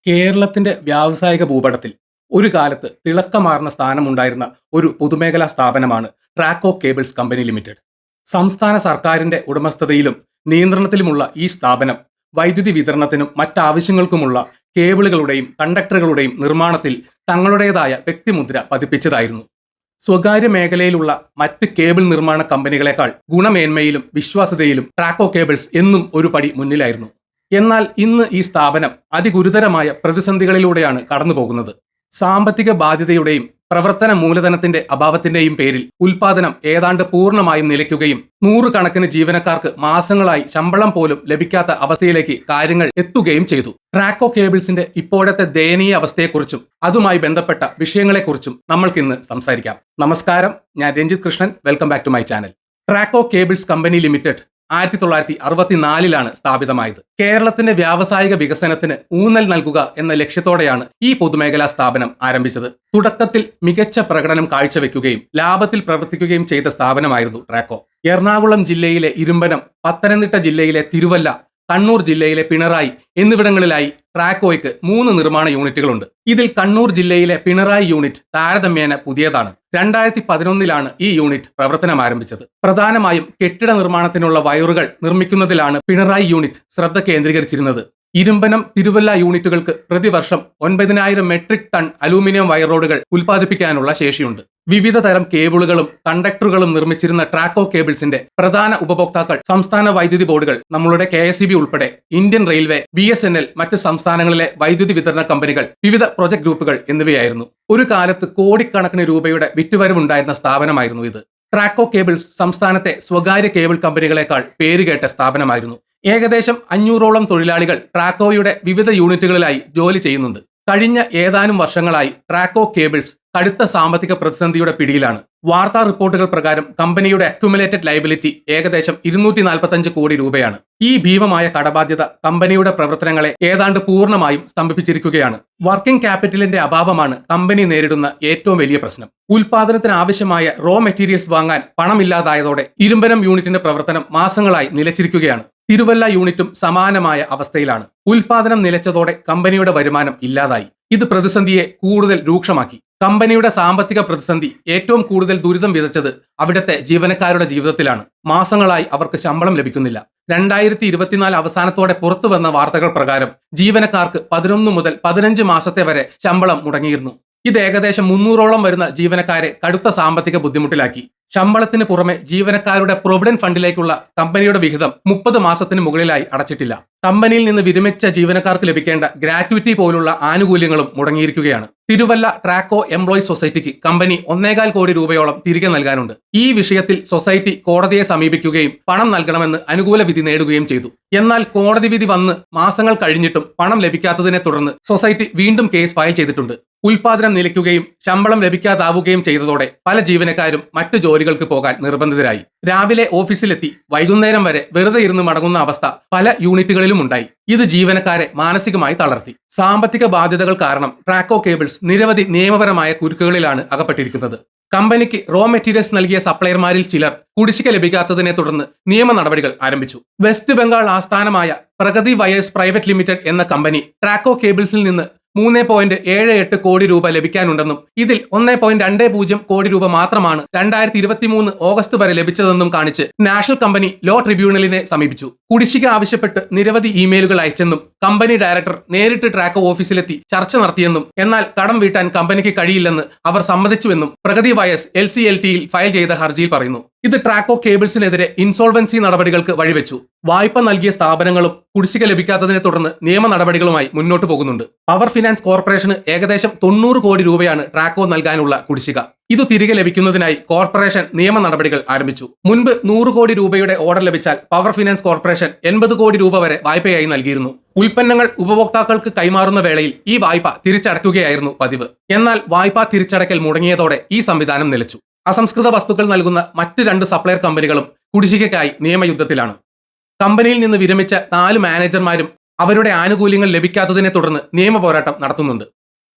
കേരളത്തിന്റെ വ്യാവസായിക ഭൂപടത്തിൽ ഒരു കാലത്ത് തിളക്കമാർന്ന സ്ഥാനമുണ്ടായിരുന്ന ഒരു പൊതുമേഖലാ സ്ഥാപനമാണ് ട്രാക്കോ കേബിൾസ് കമ്പനി ലിമിറ്റഡ്. സംസ്ഥാന സർക്കാരിന്റെ ഉടമസ്ഥതയിലും നിയന്ത്രണത്തിലുമുള്ള ഈ സ്ഥാപനം വൈദ്യുതി വിതരണത്തിനും മറ്റാവശ്യങ്ങൾക്കുമുള്ള കേബിളുകളുടെയും കണ്ടക്ടറുകളുടെയും നിർമ്മാണത്തിൽ തങ്ങളുടേതായ വ്യക്തിമുദ്ര പതിപ്പിച്ചതായിരുന്നു. സ്വകാര്യ മേഖലയിലുള്ള മറ്റ് കേബിൾ നിർമ്മാണ കമ്പനികളെക്കാൾ ഗുണമേന്മയിലും വിശ്വാസ്യതയിലും ട്രാക്കോ കേബിൾസ് എന്നും ഒരു പടി മുന്നിലായിരുന്നു. എന്നാൽ ഇന്ന് ഈ സ്ഥാപനം അതിഗുരുതരമായ പ്രതിസന്ധികളിലൂടെയാണ് കടന്നുപോകുന്നത്. സാമ്പത്തിക ബാധ്യതയുടെയും പ്രവർത്തന മൂലധനത്തിന്റെ അഭാവത്തിന്റെയും പേരിൽ ഉൽപാദനം ഏതാണ്ട് പൂർണ്ണമായും നിലയ്ക്കുകയും നൂറുകണക്കിന് ജീവനക്കാർക്ക് മാസങ്ങളായി ശമ്പളം പോലും ലഭിക്കാത്ത അവസ്ഥയിലേക്ക് കാര്യങ്ങൾ എത്തുകയും ചെയ്തു. ട്രാക്കോ കേബിൾസിന്റെ ഇപ്പോഴത്തെ ദയനീയ അവസ്ഥയെക്കുറിച്ചും അതുമായി ബന്ധപ്പെട്ട വിഷയങ്ങളെക്കുറിച്ചും നമ്മൾക്കിന്ന് സംസാരിക്കാം. നമസ്കാരം, ഞാൻ Ranjith Krishnan. Welcome back to my channel. Traco cables company limited 1964 സ്ഥാപിതമായത്. കേരളത്തിന്റെ വ്യാവസായിക വികസനത്തിന് ഊന്നൽ നൽകുക എന്ന ലക്ഷ്യത്തോടെയാണ് ഈ പൊതുമേഖലാ സ്ഥാപനം ആരംഭിച്ചത്. തുടക്കത്തിൽ മികച്ച പ്രകടനം കാഴ്ചവെക്കുകയും ലാഭത്തിൽ പ്രവർത്തിക്കുകയും ചെയ്ത സ്ഥാപനമായിരുന്നു ട്രാക്കോ. എറണാകുളം ജില്ലയിലെ ഇരുമ്പനം, പത്തനംതിട്ട ജില്ലയിലെ തിരുവല്ല, കണ്ണൂർ ജില്ലയിലെ പിണറായി എന്നിവിടങ്ങളിലായി ട്രാക്കോയ്ക്ക് 3 നിർമ്മാണ യൂണിറ്റുകളുണ്ട്. ഇതിൽ കണ്ണൂർ ജില്ലയിലെ പിണറായി യൂണിറ്റ് താരതമ്യേന പുതിയതാണ്. 2011 ഈ യൂണിറ്റ് പ്രവർത്തനം ആരംഭിച്ചത്. പ്രധാനമായും കെട്ടിട നിർമ്മാണത്തിനുള്ള വയറുകൾ നിർമ്മിക്കുന്നതിലാണ് പിണറായി യൂണിറ്റ് ശ്രദ്ധ കേന്ദ്രീകരിച്ചിരുന്നത്. ഇരുമ്പനം, തിരുവല്ല യൂണിറ്റുകൾക്ക് പ്രതിവർഷം 9,000 മെട്രിക് ടൺ അലൂമിനിയം വയർ റോഡുകൾ ഉൽപ്പാദിപ്പിക്കാനുള്ള ശേഷിയുണ്ട്. വിവിധ തരം കേബിളുകളും കണ്ടക്ടറുകളും നിർമ്മിച്ചിരുന്ന ട്രാക്കോ കേബിൾസിന്റെ പ്രധാന ഉപഭോക്താക്കൾ സംസ്ഥാന വൈദ്യുതി ബോർഡുകൾ, നമ്മളുടെ KSEB ഉൾപ്പെടെ ഇന്ത്യൻ റെയിൽവേ, BSNL, മറ്റ് സംസ്ഥാനങ്ങളിലെ വൈദ്യുതി വിതരണ കമ്പനികൾ, വിവിധ പ്രൊജക്ട് ഗ്രൂപ്പുകൾ എന്നിവയായിരുന്നു. ഒരു കാലത്ത് കോടിക്കണക്കിന് രൂപയുടെ വിറ്റുവരവുണ്ടായിരുന്ന സ്ഥാപനമായിരുന്നു ഇത്. ട്രാക്കോ കേബിൾസ് സംസ്ഥാനത്തെ സ്വകാര്യ കേബിൾ കമ്പനികളെക്കാൾ പേരുകേട്ട സ്ഥാപനമായിരുന്നു. ഏകദേശം 500ഓളം തൊഴിലാളികൾ ട്രാക്കോയുടെ വിവിധ യൂണിറ്റുകളിലായി ജോലി ചെയ്യുന്നുണ്ട്. കഴിഞ്ഞ ഏതാനും വർഷങ്ങളായി ട്രാക്കോ കേബിൾസ് കടുത്ത സാമ്പത്തിക പ്രതിസന്ധിയുടെ പിടിയിലാണ്. വാർത്താ റിപ്പോർട്ടുകൾ പ്രകാരം കമ്പനിയുടെ അക്യുമുലേറ്റഡ് ലയബിലിറ്റി ഏകദേശം 245 കോടി രൂപയാണ്. ഈ ഭീമമായ കടബാധ്യത കമ്പനിയുടെ പ്രവർത്തനങ്ങളെ ഏതാണ്ട് പൂർണ്ണമായും സ്തംഭിപ്പിച്ചിരിക്കുകയാണ്. വർക്കിംഗ് ക്യാപിറ്റലിന്റെ അഭാവമാണ് കമ്പനി നേരിടുന്ന ഏറ്റവും വലിയ പ്രശ്നം. ഉൽപാദനത്തിന് ആവശ്യമായ റോ മെറ്റീരിയൽസ് വാങ്ങാൻ പണമില്ലാതായതോടെ ഇരുമ്പനം യൂണിറ്റിന്റെ പ്രവർത്തനം മാസങ്ങളായി നിലച്ചിരിക്കുകയാണ്. തിരുവല്ല യൂണിറ്റും സമാനമായ അവസ്ഥയിലാണ്. ഉൽപാദനം നിലച്ചതോടെ കമ്പനിയുടെ വരുമാനം ഇല്ലാതായി. ഇത് പ്രതിസന്ധിയെ കൂടുതൽ രൂക്ഷമാക്കി. കമ്പനിയുടെ സാമ്പത്തിക പ്രതിസന്ധി ഏറ്റവും കൂടുതൽ ദുരിതം വിതച്ചത് അവിടുത്തെ ജീവനക്കാരുടെ ജീവിതത്തിലാണ്. മാസങ്ങളായി അവർക്ക് ശമ്പളം ലഭിക്കുന്നില്ല. 2024 അവസാനത്തോടെ പുറത്തു വന്ന വാർത്തകൾ പ്രകാരം ജീവനക്കാർക്ക് 11 മുതൽ 15 മാസത്തെ വരെ ശമ്പളം മുടങ്ങിയിരുന്നു. ഇത് ഏകദേശം 300ഓളം വരുന്ന ജീവനക്കാരെ കടുത്ത സാമ്പത്തിക ബുദ്ധിമുട്ടിലാക്കി. ശമ്പളത്തിന് പുറമെ ജീവനക്കാരുടെ പ്രൊവിഡന്റ് ഫണ്ടിലേക്കുള്ള കമ്പനിയുടെ വിഹിതം 30 മാസത്തിന് മുകളിലായി അടച്ചിട്ടില്ല. കമ്പനിയിൽ നിന്ന് വിരമിച്ച ജീവനക്കാർക്ക് ലഭിക്കേണ്ട ഗ്രാറ്റുവിറ്റി പോലുള്ള ആനുകൂല്യങ്ങളും മുടങ്ങിയിരിക്കുകയാണ്. തിരുവല്ല ട്രാക്കോ എംപ്ലോയീസ് സൊസൈറ്റിക്ക് കമ്പനി 1.25 കോടി രൂപയോളം തിരികെ നൽകാനുണ്ട്. ഈ വിഷയത്തിൽ സൊസൈറ്റി കോടതിയെ സമീപിക്കുകയും പണം നൽകണമെന്ന് അനുകൂല വിധി നേടുകയും ചെയ്തു. എന്നാൽ കോടതി വിധി വന്ന് മാസങ്ങൾ കഴിഞ്ഞിട്ടും പണം ലഭിക്കാത്തതിനെ തുടർന്ന് സൊസൈറ്റി വീണ്ടും കേസ് ഫയൽ ചെയ്തിട്ടുണ്ട്. ഉൽപാദനം നിലയ്ക്കുകയും ശമ്പളം ലഭിക്കാതാവുകയും ചെയ്തതോടെ പല ജീവനക്കാരും മറ്റു ജോലികൾക്ക് പോകാൻ നിർബന്ധിതരായി. രാവിലെ ഓഫീസിലെത്തി വൈകുന്നേരം വരെ വെറുതെ ഇരുന്ന് മടങ്ങുന്ന അവസ്ഥ പല യൂണിറ്റുകളിലും ഉണ്ടായി. ഇത് ജീവനക്കാരെ മാനസികമായി തളർത്തി. സാമ്പത്തിക ബാധ്യതകൾ കാരണം ട്രാക്കോ കേബിൾസ് നിരവധി നിയമപരമായ കുരുക്കുകളിലാണ് അകപ്പെട്ടിരിക്കുന്നത്. കമ്പനിക്ക് റോ മെറ്റീരിയൽസ് നൽകിയ സപ്ലയർമാരിൽ ചിലർ കുടിശ്ശിക ലഭിക്കാത്തതിനെ തുടർന്ന് നിയമ നടപടികൾ ആരംഭിച്ചു. വെസ്റ്റ് ബംഗാൾ ആസ്ഥാനമായ പ്രഗതി വയേഴ്സ് പ്രൈവറ്റ് ലിമിറ്റഡ് എന്ന കമ്പനി ട്രാക്കോ കേബിൾസിൽ നിന്ന് 3.78 കോടി രൂപ ലഭിക്കാനുണ്ടെന്നും ഇതിൽ 1.20 കോടി രൂപ മാത്രമാണ് 2023 ഓഗസ്റ്റ് വരെ ലഭിച്ചതെന്നും കാണിച്ച് നാഷണൽ കമ്പനി ലോ ട്രിബ്യൂണലിനെ സമീപിച്ചു. കുടിശ്ശിക ആവശ്യപ്പെട്ട് നിരവധി ഇമെയിലുകൾ അയച്ചെന്നും കമ്പനി ഡയറക്ടർ നേരിട്ട് ട്രാക്കോ ഓഫീസിലെത്തി ചർച്ച നടത്തിയെന്നും എന്നാൽ കടം വീട്ടാൻ കമ്പനിക്ക് കഴിയില്ലെന്ന് അവർ സമ്മതിച്ചുവെന്നും പ്രഗതി വയേഴ്സ് LCLTയിൽ ഫയൽ ചെയ്ത ഹർജിയിൽ പറയുന്നു. ഇത് ട്രാക്കോ കേബിൾസിനെതിരെ ഇൻസോൾവൻസി നടപടികൾക്ക് വഴിവെച്ചു. വായ്പ നൽകിയ സ്ഥാപനങ്ങളും കുടിശ്ശിക ലഭിക്കാത്തതിനെ തുടർന്ന് നിയമ നടപടികളുമായി മുന്നോട്ട് പോകുന്നുണ്ട്. പവർ ഫിനാൻസ് കോർപ്പറേഷന് ഏകദേശം 90 കോടി രൂപയാണ് ട്രാക്കോ നൽകാനുള്ള കുടിശ്ശിക. ഇത് തിരികെ ലഭിക്കുന്നതിനായി കോർപ്പറേഷൻ നിയമ നടപടികൾ ആരംഭിച്ചു. മുൻപ് 100 കോടി രൂപയുടെ ഓർഡർ ലഭിച്ചാൽ പവർ ഫിനാൻസ് കോർപ്പറേഷൻ 80 കോടി രൂപ വരെ വായ്പയായി നൽകിയിരുന്നു. ഉൽപ്പന്നങ്ങൾ ഉപഭോക്താക്കൾക്ക് കൈമാറുന്ന വേളയിൽ ഈ വായ്പ തിരിച്ചടയ്ക്കുകയായിരുന്നു പതിവ്. എന്നാൽ വായ്പാ തിരിച്ചടയ്ക്കൽ മുടങ്ങിയതോടെ ഈ സംവിധാനം നിലച്ചു. അസംസ്കൃത വസ്തുക്കൾ നൽകുന്ന മറ്റ് 2 സപ്ലയർ കമ്പനികളും കുടിശ്ശികയ്ക്കായി നിയമയുദ്ധത്തിലാണ്. കമ്പനിയിൽ നിന്ന് വിരമിച്ച 4 മാനേജർമാരും അവരുടെ ആനുകൂല്യങ്ങൾ ലഭിക്കാത്തതിനെ തുടർന്ന് നിയമ പോരാട്ടം നടത്തുന്നുണ്ട്.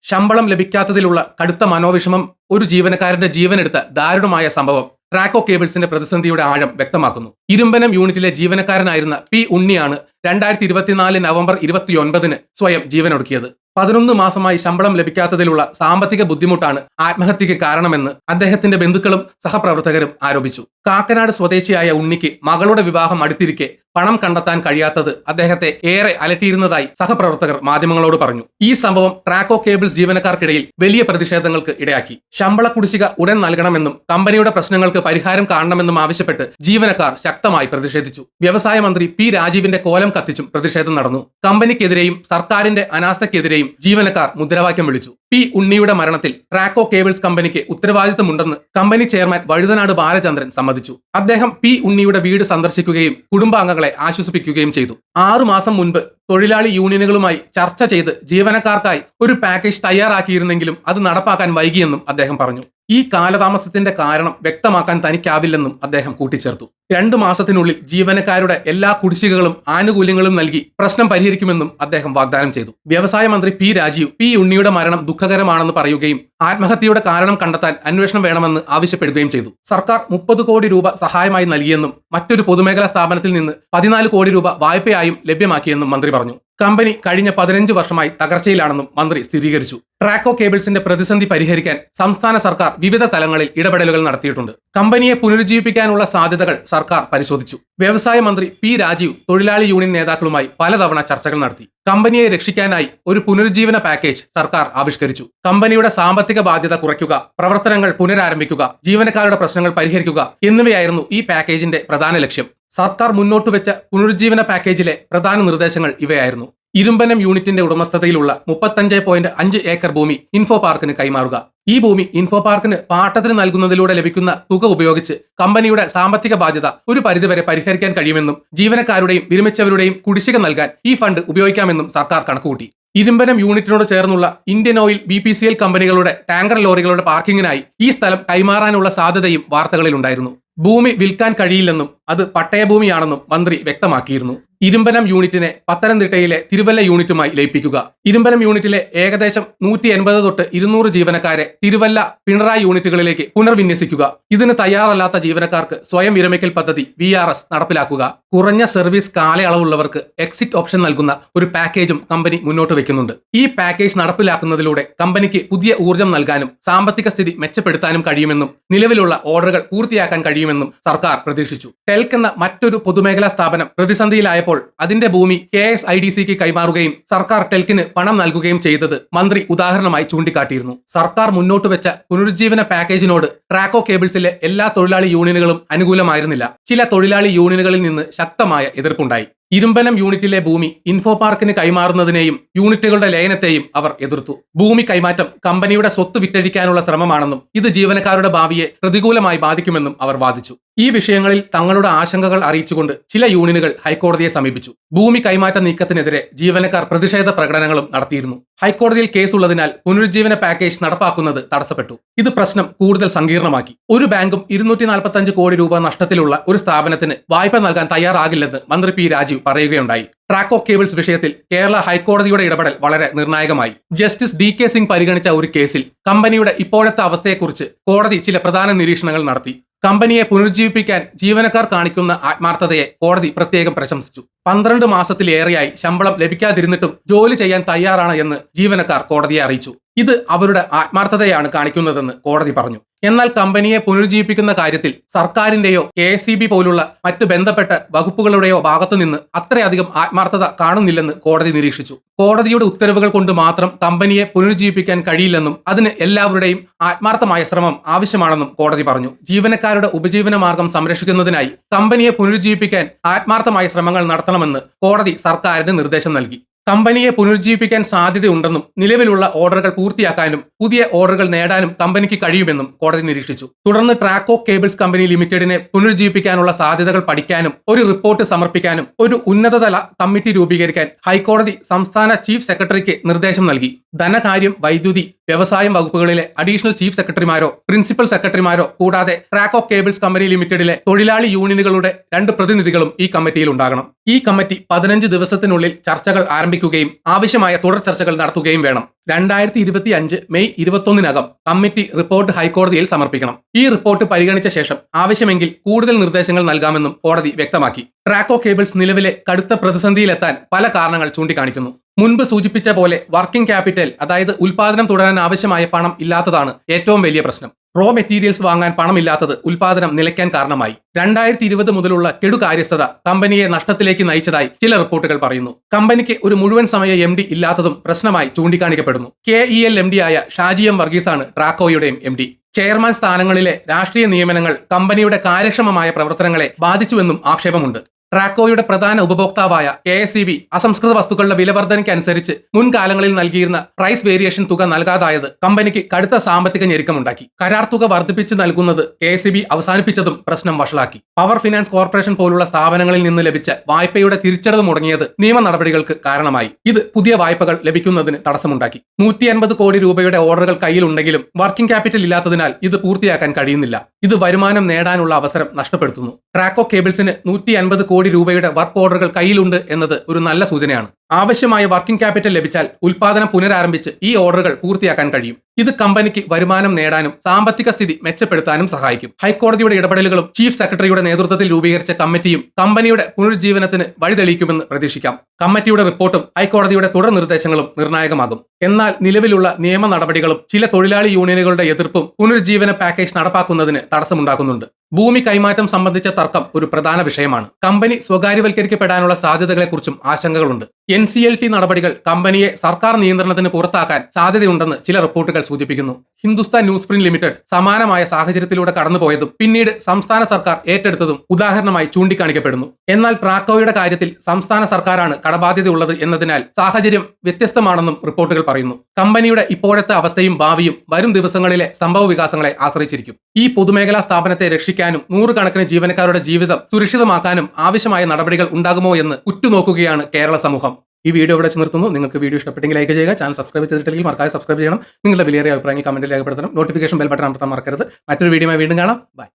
ശമ്പളം ലഭിക്കാത്തതിലുള്ള കടുത്ത മനോവിഷമം ഒരു ജീവനക്കാരന്റെ ജീവനെടുത്ത ദാരുണമായ സംഭവം ട്രാക്കോ കേബിൾസിന്റെ പ്രതിസന്ധിയുടെ ആഴം വ്യക്തമാക്കുന്നു. ഇരുമ്പനം യൂണിറ്റിലെ ജീവനക്കാരനായിരുന്ന P. ഉണ്ണിയാണ് 2024 നവംബർ 29 സ്വയം ജീവനൊടുക്കിയത്. 11 മാസമായി ശമ്പളം ലഭിക്കാത്തതിലുള്ള സാമ്പത്തിക ബുദ്ധിമുട്ടാണ് ആത്മഹത്യക്ക് കാരണമെന്ന് അദ്ദേഹത്തിന്റെ ബന്ധുക്കളും സഹപ്രവർത്തകരും ആരോപിച്ചു. കാക്കനാട് സ്വദേശിയായ ഉണ്ണിക്ക് മകളുടെ വിവാഹം അടുത്തിരിക്കെ പണം കണ്ടെത്താൻ കഴിയാത്തത് അദ്ദേഹത്തെ ഏറെ അലട്ടിയിരുന്നതായി സഹപ്രവർത്തകർ മാധ്യമങ്ങളോട് പറഞ്ഞു. ഈ സംഭവം ട്രാക്കോ കേബിൾസ് ജീവനക്കാർക്കിടയിൽ വലിയ പ്രതിഷേധങ്ങൾക്ക് ഇടയാക്കി. ശമ്പള കുടിശ്ശിക ഉടൻ നൽകണമെന്നും കമ്പനിയുടെ പ്രശ്നങ്ങൾക്ക് പരിഹാരം കാണണമെന്നും ആവശ്യപ്പെട്ട് ജീവനക്കാർ ശക്തമായി പ്രതിഷേധിച്ചു. വ്യവസായ മന്ത്രി പി രാജീവിന്റെ കോലം കത്തിച്ചും പ്രതിഷേധം നടന്നു. കമ്പനിക്കെതിരെയും സർക്കാരിന്റെ അനാസ്ഥയ്ക്കെതിരെയും ജീവനക്കാർ മുദ്രാവാക്യം വിളിച്ചു. പി ഉണ്ണിയുടെ മരണത്തിൽ ട്രാക്കോ കേബിൾസ് കമ്പനിക്ക് ഉത്തരവാദിത്തമുണ്ടെന്ന് കമ്പനി ചെയർമാൻ വഴുതനാട് ബാലചന്ദ്രൻ സമ്മതിച്ചു. അദ്ദേഹം പി ഉണ്ണിയുടെ വീട് സന്ദർശിക്കുകയും കുടുംബാംഗങ്ങളെ ആശ്വസിപ്പിക്കുകയും ചെയ്തു. 6 മാസം മുൻപ് തൊഴിലാളി യൂണിയനുകളുമായി ചർച്ച ചെയ്ത് ജീവനക്കാർക്കായി ഒരു പാക്കേജ് തയ്യാറാക്കിയിരുന്നെങ്കിലും അത് നടപ്പാക്കാൻ വൈകിയെന്നും അദ്ദേഹം പറഞ്ഞു. ഈ കാലതാമസത്തിന്റെ കാരണം വ്യക്തമാക്കാൻ തനിക്കാവില്ലെന്നും അദ്ദേഹം കൂട്ടിച്ചേർത്തു. 2 മാസത്തിനുള്ളിൽ ജീവനക്കാരുടെ എല്ലാ കുടിശ്ശികകളും ആനുകൂല്യങ്ങളും നൽകി പ്രശ്നം പരിഹരിക്കുമെന്നും അദ്ദേഹം വാഗ്ദാനം ചെയ്തു. വ്യവസായ മന്ത്രി പി രാജീവ് പി ഉണ്ണിയുടെ മരണം ദുഃഖകരമാണെന്ന് പറയുകയും ആത്മഹത്യയുടെ കാരണം കണ്ടെത്താൻ അന്വേഷണം വേണമെന്ന് ആവശ്യപ്പെടുകയും ചെയ്തു. സർക്കാർ 30 കോടി രൂപ സഹായമായി നൽകിയെന്നും മറ്റൊരു പൊതുമേഖലാ സ്ഥാപനത്തിൽ നിന്ന് 14 കോടി രൂപ വായ്പയായും ലഭ്യമാക്കിയെന്നും മന്ത്രി പറഞ്ഞു. കമ്പനി കഴിഞ്ഞ 15 വർഷമായി തകർച്ചയിലാണെന്നും മന്ത്രി സ്ഥിരീകരിച്ചു. ട്രാക്കോ കേബിൾസിന്റെ പ്രതിസന്ധി പരിഹരിക്കാൻ സംസ്ഥാന സർക്കാർ വിവിധ തലങ്ങളിൽ ഇടപെടലുകൾ നടത്തിയിട്ടുണ്ട്. കമ്പനിയെ പുനരുജ്ജീവിപ്പിക്കാനുള്ള സാധ്യതകൾ സർക്കാർ പരിശോധിച്ചു. വ്യവസായ മന്ത്രി പി രാജീവ് തൊഴിലാളി യൂണിയൻ നേതാക്കളുമായി പലതവണ ചർച്ചകൾ നടത്തി. കമ്പനിയെ രക്ഷിക്കാനായി ഒരു പുനരുജ്ജീവന പാക്കേജ് സർക്കാർ ആവിഷ്കരിച്ചു. കമ്പനിയുടെ സാമ്പത്തിക ബാധ്യത കുറയ്ക്കുക, പ്രവർത്തനങ്ങൾ പുനരാരംഭിക്കുക, ജീവനക്കാരുടെ പ്രശ്നങ്ങൾ പരിഹരിക്കുക എന്നിവയായിരുന്നു ഈ പാക്കേജിന്റെ പ്രധാന ലക്ഷ്യം. സർക്കാർ മുന്നോട്ടുവെച്ച പുനരുജ്ജീവന പാക്കേജിലെ പ്രധാന നിർദ്ദേശങ്ങൾ ഇവയായിരുന്നു. ഇരുമ്പനം യൂണിറ്റിന്റെ ഉടമസ്ഥതയിലുള്ള 35.5 ഏക്കർ ഭൂമി ഇൻഫോ പാർക്കിന് കൈമാറുക. ഈ ഭൂമി ഇൻഫോ പാർക്കിന് പാട്ടത്തിന് നൽകുന്നതിലൂടെ ലഭിക്കുന്ന തുക ഉപയോഗിച്ച് കമ്പനിയുടെ സാമ്പത്തിക ബാധ്യത ഒരു പരിധിവരെ പരിഹരിക്കാൻ കഴിയുമെന്നും ജീവനക്കാരുടെയും വിരമിച്ചവരുടെയും കുടിശ്ശിക നൽകാൻ ഈ ഫണ്ട് ഉപയോഗിക്കാമെന്നും സർക്കാർ കണക്കുകൂട്ടി. ഇരുമ്പനം യൂണിറ്റിനോട് ചേർന്നുള്ള ഇന്ത്യൻ ഓയിൽ BPCL കമ്പനികളുടെ ടാങ്കർ ലോറികളുടെ പാർക്കിങ്ങിനായി ഈ സ്ഥലം കൈമാറാനുള്ള സാധ്യതയും വാർത്തകളിലുണ്ടായിരുന്നു. ഭൂമി വിൽക്കാൻ കഴിയില്ലെന്നും അത് പട്ടയഭൂമിയാണെന്നും മന്ത്രി വ്യക്തമാക്കിയിരുന്നു. ഇരുമ്പനം യൂണിറ്റിനെ പത്തനംതിട്ടയിലെ തിരുവല്ല യൂണിറ്റുമായി ലയിപ്പിക്കുക. ഇരുമ്പനം യൂണിറ്റിലെ ഏകദേശം 180 തൊട്ട് 200 ജീവനക്കാരെ തിരുവല്ല പിണറായി യൂണിറ്റുകളിലേക്ക് പുനർവിന്യസിക്കുക. ഇതിന് തയ്യാറല്ലാത്ത ജീവനക്കാർക്ക് സ്വയം വിരമിക്കൽ പദ്ധതി VRS നടപ്പിലാക്കുക. കുറഞ്ഞ സർവീസ് കാലയളവുള്ളവർക്ക് എക്സിറ്റ് ഓപ്ഷൻ നൽകുന്ന ഒരു പാക്കേജും കമ്പനി മുന്നോട്ട് വെക്കുന്നുണ്ട്. ഈ പാക്കേജ് നടപ്പിലാക്കുന്നതിലൂടെ കമ്പനിക്ക് പുതിയ ഊർജ്ജം നൽകാനും സാമ്പത്തിക സ്ഥിതി മെച്ചപ്പെടുത്താനും കഴിയുമെന്നും നിലവിലുള്ള ഓർഡറുകൾ പൂർത്തിയാക്കാൻ കഴിയുമെന്നും സർക്കാർ പ്രതീക്ഷിച്ചു. ടെൽക്ക് എന്ന മറ്റൊരു പൊതുമേഖലാ സ്ഥാപനം പ്രതിസന്ധിയിലായപ്പോൾ അതിന്റെ ഭൂമി KSIDCക്ക് കൈമാറുകയും സർക്കാർ ടെൽക്കിന് പണം നൽകുകയും ചെയ്തത് മന്ത്രി ഉദാഹരണമായി ചൂണ്ടിക്കാട്ടിയിരുന്നു. സർക്കാർ മുന്നോട്ട് വെച്ച പുനരുജ്ജീവന പാക്കേജിനോട് ട്രാക്കോ കേബിൾസിലെ എല്ലാ തൊഴിലാളി യൂണിയനുകളും അനുകൂലമായിരുന്നില്ല. ചില തൊഴിലാളി യൂണിയനുകളിൽ നിന്ന് ശക്തമായ എതിർപ്പുണ്ടായി. ഇരുമ്പനം യൂണിറ്റിലെ ഭൂമി ഇൻഫോ പാർക്കിന് കൈമാറുന്നതിനെയും യൂണിറ്റുകളുടെ ലയനത്തെയും അവർ എതിർത്തു. ഭൂമി കൈമാറ്റം കമ്പനിയുടെ സ്വത്ത് വിറ്റഴിക്കാനുള്ള ശ്രമമാണെന്നും ഇത് ജീവനക്കാരുടെ ഭാവിയെ പ്രതികൂലമായി ബാധിക്കുമെന്നും അവർ വാദിച്ചു. ഈ വിഷയങ്ങളിൽ തങ്ങളുടെ ആശങ്കകൾ അറിയിച്ചുകൊണ്ട് ചില യൂണിയനുകൾ ഹൈക്കോടതിയെ സമീപിച്ചു. ഭൂമി കൈമാറ്റ നീക്കത്തിനെതിരെ ജീവനക്കാർ പ്രതിഷേധ പ്രകടനങ്ങളും നടത്തിയിരുന്നു. ഹൈക്കോടതിയിൽ കേസുള്ളതിനാൽ പുനരുജ്ജീവന പാക്കേജ് നടപ്പാക്കുന്നത് തടസ്സപ്പെട്ടു. ഇത് പ്രശ്നം കൂടുതൽ സങ്കീർണമാക്കി. ഒരു ബാങ്കും 245 കോടി രൂപ നഷ്ടത്തിലുള്ള ഒരു സ്ഥാപനത്തിന് വായ്പ നൽകാൻ തയ്യാറാകില്ലെന്ന് മന്ത്രി പി രാജീവ് പറയുകയുണ്ടായി. ട്രാക്കോ കേബിൾസ് വിഷയത്തിൽ കേരള ഹൈക്കോടതിയുടെ ഇടപെടൽ വളരെ നിർണായകമായി. ജസ്റ്റിസ് DK സിംഗ് പരിഗണിച്ച ഒരു കേസിൽ കമ്പനിയുടെ ഇപ്പോഴത്തെ അവസ്ഥയെക്കുറിച്ച് കോടതി ചില പ്രധാന നിരീക്ഷണങ്ങൾ നടത്തി. കമ്പനിയെ പുനരുജ്ജീവിപ്പിക്കാൻ ജീവനക്കാർ കാണിക്കുന്ന ആത്മാർത്ഥതയെ കോടതി പ്രത്യേകം പ്രശംസിച്ചു. 12 മാസത്തിലേറെയായി ശമ്പളം ലഭിക്കാതിരുന്നിട്ടും ജോലി ചെയ്യാൻ തയ്യാറാണ് എന്ന് ജീവനക്കാർ കോടതിയെ അറിയിച്ചു. ഇത് അവരുടെ ആത്മാർത്ഥതയാണ് കാണിക്കുന്നതെന്ന് കോടതി പറഞ്ഞു. എന്നാൽ കമ്പനിയെ പുനരുജ്ജീവിപ്പിക്കുന്ന കാര്യത്തിൽ സർക്കാരിന്റെയോ KSEB പോലുള്ള മറ്റ് ബന്ധപ്പെട്ട വകുപ്പുകളുടെയോ ഭാഗത്തുനിന്ന് അത്രയധികം ആത്മാർത്ഥത കാണുന്നില്ലെന്ന് കോടതി നിരീക്ഷിച്ചു. കോടതിയുടെ ഉത്തരവുകൾ കൊണ്ട് മാത്രം കമ്പനിയെ പുനരുജ്ജീവിപ്പിക്കാൻ കഴിയില്ലെന്നും അതിന് എല്ലാവരുടെയും ആത്മാർത്ഥമായ ശ്രമം ആവശ്യമാണെന്നും കോടതി പറഞ്ഞു. ജീവനക്കാരുടെ ഉപജീവന മാർഗം സംരക്ഷിക്കുന്നതിനായി കമ്പനിയെ പുനരുജ്ജീവിപ്പിക്കാൻ ആത്മാർത്ഥമായ ശ്രമങ്ങൾ നടത്തണമെന്ന് കോടതി സർക്കാരിന് നിർദ്ദേശം നൽകി. കമ്പനിയെ പുനരുജ്ജീവിപ്പിക്കാൻ സാധ്യതയുണ്ടെന്നും നിലവിലുള്ള ഓർഡറുകൾ പൂർത്തിയാക്കാനും പുതിയ ഓർഡറുകൾ നേടാനും കമ്പനിക്ക് കഴിയുമെന്നും കോടതി നിരീക്ഷിച്ചു. തുടർന്ന് ട്രാക്കോ കേബിൾസ് കമ്പനി ലിമിറ്റഡിനെ പുനരുജ്ജീവിപ്പിക്കാനുള്ള സാധ്യതകൾ പഠിക്കാനും ഒരു റിപ്പോർട്ട് സമർപ്പിക്കാനും ഒരു ഉന്നതതല കമ്മിറ്റി രൂപീകരിക്കാൻ ഹൈക്കോടതി സംസ്ഥാന ചീഫ് സെക്രട്ടറിക്ക് നിർദ്ദേശം നൽകി. ധനകാര്യം, വൈദ്യുതി, വ്യവസായം വകുപ്പുകളിലെ അഡീഷണൽ ചീഫ് സെക്രട്ടറിമാരോ പ്രിൻസിപ്പൽ സെക്രട്ടറിമാരോ കൂടാതെ ട്രാക്കോ കേബിൾസ് കമ്പനി ലിമിറ്റഡിലെ തൊഴിലാളി യൂണിയനുകളുടെ 2 പ്രതിനിധികളും ഈ കമ്മിറ്റിയിൽ ഉണ്ടാകണം. ഈ കമ്മിറ്റി 15 ദിവസത്തിനുള്ളിൽ ചർച്ചകൾ ആരംഭിക്കുകയും ആവശ്യമായ തുടർ ചർച്ചകൾ നടത്തുകയും വേണം. 2025 മെയ് 21-നകം കമ്മിറ്റി റിപ്പോർട്ട് ഹൈക്കോടതിയിൽ സമർപ്പിക്കണം. ഈ റിപ്പോർട്ട് പരിഗണിച്ച ശേഷം ആവശ്യമെങ്കിൽ കൂടുതൽ നിർദ്ദേശങ്ങൾ നൽകാമെന്നും കോടതി വ്യക്തമാക്കി. ട്രാക്കോ കേബിൾസ് നിലവിലെ കടുത്ത പ്രതിസന്ധിയിലെത്താൻ പല കാരണങ്ങൾ ചൂണ്ടിക്കാണിക്കുന്നു. മുൻപ് സൂചിപ്പിച്ച പോലെ വർക്കിംഗ് ക്യാപിറ്റൽ, അതായത് ഉൽപാദനം തുടരാൻ ആവശ്യമായ പണം ഇല്ലാത്തതാണ് ഏറ്റവും വലിയ പ്രശ്നം. റോ മെറ്റീരിയൽസ് വാങ്ങാൻ പണമില്ലാത്തത് ഉൽപാദനം നിലയ്ക്കാൻ കാരണമായി. 2020 മുതലുള്ള കെടുകാര്യസ്ഥത കമ്പനിയെ നഷ്ടത്തിലേക്ക് നയിച്ചതായി ചില റിപ്പോർട്ടുകൾ പറയുന്നു. കമ്പനിക്ക് ഒരു മുഴുവൻ സമയ MD ഇല്ലാത്തതും പ്രശ്നമായി ചൂണ്ടിക്കാണിക്കപ്പെടുന്നു. KEL MD ആയ ഷാജി M വർഗീസാണ് ട്രാക്കോയുടെയും MD. ചെയർമാൻ സ്ഥാനങ്ങളിലെ രാഷ്ട്രീയ നിയമനങ്ങൾ കമ്പനിയുടെ കാര്യക്ഷമമായ പ്രവർത്തനങ്ങളെ ബാധിച്ചുവെന്നും ആക്ഷേപമുണ്ട്. ട്രാക്കോയുടെ പ്രധാന ഉപഭോക്താവായ KSEB അസംസ്കൃത വസ്തുക്കളുടെ വിലവർധനയ്ക്കനുസരിച്ച് മുൻകാലങ്ങളിൽ നൽകിയിരുന്ന പ്രൈസ് വേരിയേഷൻ തുക നൽകാതായത് കമ്പനിക്ക് കടുത്ത സാമ്പത്തിക ഞെരുക്കമുണ്ടാക്കി. കരാർ തുക വർദ്ധിപ്പിച്ച് നൽകുന്നത് KSEB അവസാനിപ്പിച്ചതും പ്രശ്നം വഷളാക്കി. പവർ ഫിനാൻസ് കോർപ്പറേഷൻ പോലുള്ള സ്ഥാപനങ്ങളിൽ നിന്ന് ലഭിച്ച വായ്പയുടെ തിരിച്ചടവ് മുടങ്ങിയത് നിയമ നടപടികൾക്ക് കാരണമായി. ഇത് പുതിയ വായ്പകൾ ലഭിക്കുന്നതിന് തടസ്സമുണ്ടാക്കി. 150 കോടി രൂപയുടെ ഓർഡറുകൾ കയ്യിലുണ്ടെങ്കിലും വർക്കിംഗ് ക്യാപിറ്റൽ ഇല്ലാത്തതിനാൽ ഇത് പൂർത്തിയാക്കാൻ കഴിയുന്നില്ല. ഇത് വരുമാനം നേടാനുള്ള അവസരം നഷ്ടപ്പെടുത്തുന്നു. ട്രാക്കോ കേബിൾസിന് 150 കോടി രൂപയുടെ വർക്ക് ഓർഡറുകൾ കയ്യിലുണ്ട് എന്നത് ഒരു നല്ല സൂചനയാണ്. ആവശ്യമായ വർക്കിംഗ് ക്യാപിറ്റൽ ലഭിച്ചാൽ ഉൽപാദനം പുനരാരംഭിച്ച് ഈ ഓർഡറുകൾ പൂർത്തിയാക്കാൻ കഴിയും. ഇത് കമ്പനിക്ക് വരുമാനം നേടാനും സാമ്പത്തിക സ്ഥിതി മെച്ചപ്പെടുത്താനും സഹായിക്കും. ഹൈക്കോടതിയുടെ ഇടപെടലുകളും ചീഫ് സെക്രട്ടറിയുടെ നേതൃത്വത്തിൽ രൂപീകരിച്ച കമ്മിറ്റിയും കമ്പനിയുടെ പുനരുജ്ജീവനത്തിന് വഴിതെളിയിക്കുമെന്ന് പ്രതീക്ഷിക്കാം. കമ്മിറ്റിയുടെ റിപ്പോർട്ടും ഹൈക്കോടതിയുടെ തുടർ നിർദ്ദേശങ്ങളും നിർണായകമാകും. എന്നാൽ നിലവിലുള്ള നിയമ നടപടികളും ചില തൊഴിലാളി യൂണിയനുകളുടെ എതിർപ്പും പുനരുജ്ജീവന പാക്കേജ് നടപ്പാക്കുന്നതിന് തടസ്സമുണ്ടാക്കുന്നുണ്ട്. ഭൂമി കൈമാറ്റം സംബന്ധിച്ച തർക്കം ഒരു പ്രധാന വിഷയമാണ്. കമ്പനി സ്വകാര്യവൽക്കരിക്കപ്പെടാനുള്ള സാധ്യതകളെക്കുറിച്ചും ആശങ്കകളുണ്ട്. NCLT നടപടികൾ കമ്പനിയെ സർക്കാർ നിയന്ത്രണത്തിന് പുറത്താക്കാൻ സാധ്യതയുണ്ടെന്ന് ചില റിപ്പോർട്ടുകൾ സൂചിപ്പിക്കുന്നു. ഹിന്ദുസ്ഥാൻ ന്യൂസ് പ്രിന്റ് ലിമിറ്റഡ് സമാനമായ സാഹചര്യത്തിലൂടെ കടന്നുപോയതും പിന്നീട് സംസ്ഥാന സർക്കാർ ഏറ്റെടുത്തതും ഉദാഹരണമായി ചൂണ്ടിക്കാണിക്കപ്പെടുന്നു. എന്നാൽ ട്രാക്കോയുടെ കാര്യത്തിൽ സംസ്ഥാന സർക്കാരാണ് കടബാധ്യതയുള്ളത് എന്നതിനാൽ സാഹചര്യം വ്യത്യസ്തമാണെന്നും റിപ്പോർട്ടുകൾ പറയുന്നു. കമ്പനിയുടെ ഇപ്പോഴത്തെ അവസ്ഥയും ഭാവിയും വരും ദിവസങ്ങളിലെ സംഭവ വികാസങ്ങളെ ആശ്രയിച്ചിരിക്കും. ഈ പൊതുമേഖലാ സ്ഥാപനത്തെ രക്ഷിക്കാനും നൂറുകണക്കിന് ജീവനക്കാരുടെ ജീവിതം സുരക്ഷിതമാക്കാനും ആവശ്യമായ നടപടികൾ ഉണ്ടാകുമോ എന്ന് ഉറ്റുനോക്കുകയാണ് കേരള സമൂഹം. ഈ വീഡിയോ ഇവിടെ നിർത്തുന്നു. നിങ്ങൾക്ക് വീഡിയോ ഇഷ്ടപ്പെട്ടെങ്കിൽ ലൈക്ക് ചെയ്യുക. ചാനൽ സബ്സ്ക്രൈബ് ചെയ്തിട്ടില്ലെങ്കിൽ മറക്കാതെ സബ്സ്ക്രൈബ് ചെയ്യണം. നിങ്ങളുടെ വിലയേറിയ അഭിപ്രായങ്ങൾ കമന്റിൽ രേഖപ്പെടുത്തണം. നോട്ടിഫിക്കേഷൻ ബെൽ ബട്ടൺ അമർത്താൻ മറക്കരുത്. മറ്റൊരു വീഡിയോയുമായി വീണ്ടും കാണാം. ബൈ.